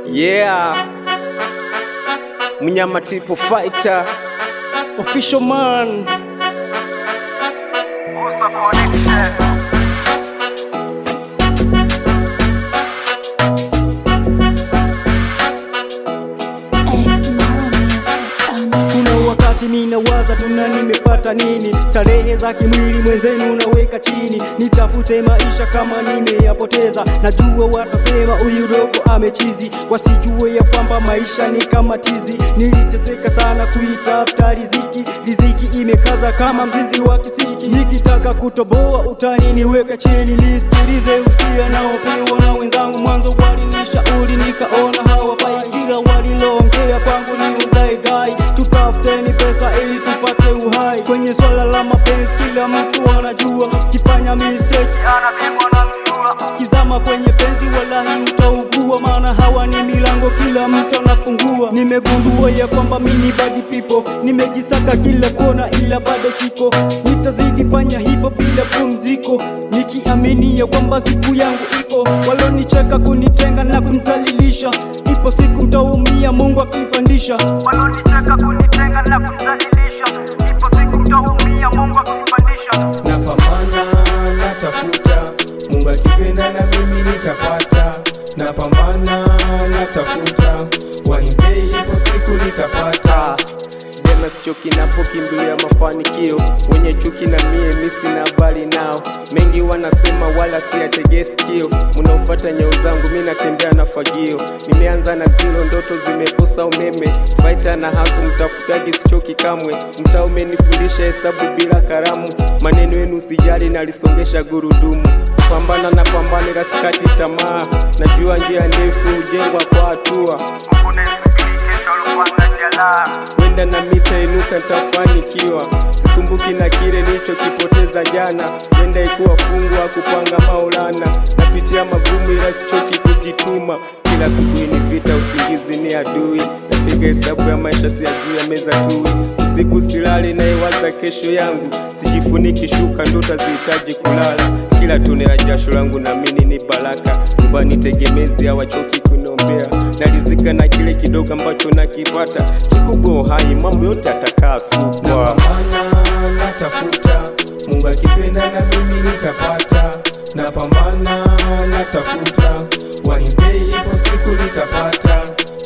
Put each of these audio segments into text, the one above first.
Yeah, Mnyama Triple Fighter, Official man. Kusa Connection. Ninawaza tuna nimepata nini, starehe za kimwili mwenzenu naweka chini, nitafute maisha kama nimeyapoteza. Najua watasema huyu dogo amechizi, wasijue ya kwamba maisha ni kama tizi. Niliteseka sana kuitafuta riziki, riziki imekaza kama mzizi wa kisiki. Nikitaka kutoboa utani niweka chini, nisikilize usia naopewa na wenzangu. Mwanzo walinishauri nikaona hawafai, kila waliloongea kwangu ni udaigai. Tutafuteni pesa ili tupate uhai, kwenye swala la mapenzi kila mtu anajua. Kifanya mistake anapigwa na mshua, kizama kwenye penzi wallahi utaugua, maana hawa ni milango kila mtu anafungua. Nimegundua ya kwamba mimi bad people, nimejisaka kila kona ila bado siko. Nitazidi fanya hivyo bila pumziko, nikiamini ya kwamba siku yangu iko. Walonicheka kunitenga na kunizalilisha, ipo siku mtaumia Mungu akinipandisha. walonicheka kunitenga na kunizalilisha, ipo siku mtaumia Mungu akinipandisha. Napambana, natafuta, Mungu akipenda na mimi nitapata. Napambana, natafuta, one day ipo siku nitapata. Dema sichoki napokimbilia mafanikio, wenye chuki na mimi sina habari nao. Mengi wanasema wala siyategee sikio, mnaofuata nyao zangu mimi natembea na fagio. Nimeanza na zero, ndoto zimekosa umeme, fighter na hasu mtafutaji sichoki kamwe. Mtaa umenifundisha hesabu bila karamu, maneno yenu sijali nalisongesha gurudumu. Pambana na pambane rasikati tamaa, najua njia ndefu hujengwa kwa hatua. Mungu naisubiri kesho alikuwa jalaa, Wenda na mitainuka nitafanikiwa, sisumbuki na kile nilichokipoteza jana. Wenda ikuwa fungwa kupanga Maulana, napitia magumu ila sichoki kujituma. Kila siku ni vita, usingizi ni adui, napiga hesabu ya maisha siyajuu ya meza tu. Usiku silali naiwaza kesho yangu, sijifuniki shuka ndo tazihitaji kulala. Kila tone la jasho langu naamini ni baraka, nyumbani tegemezi hawachoki kuniombea. Nalizika na kile kidogo ambacho nakipata, kikubwa uhai mambo yote atakaa super. Napambana, natafuta, Mungu akipenda na mimi nitapata. Napambana, natafuta, one day ipo siku nitapata.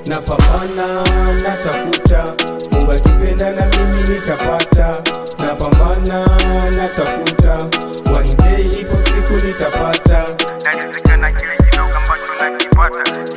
Napambana, natafuta, Mungu akipenda na mimi nitapata. Napambana, natafuta, one day ipo siku nitapata. nalizika na kile kidogo ambacho nakipata.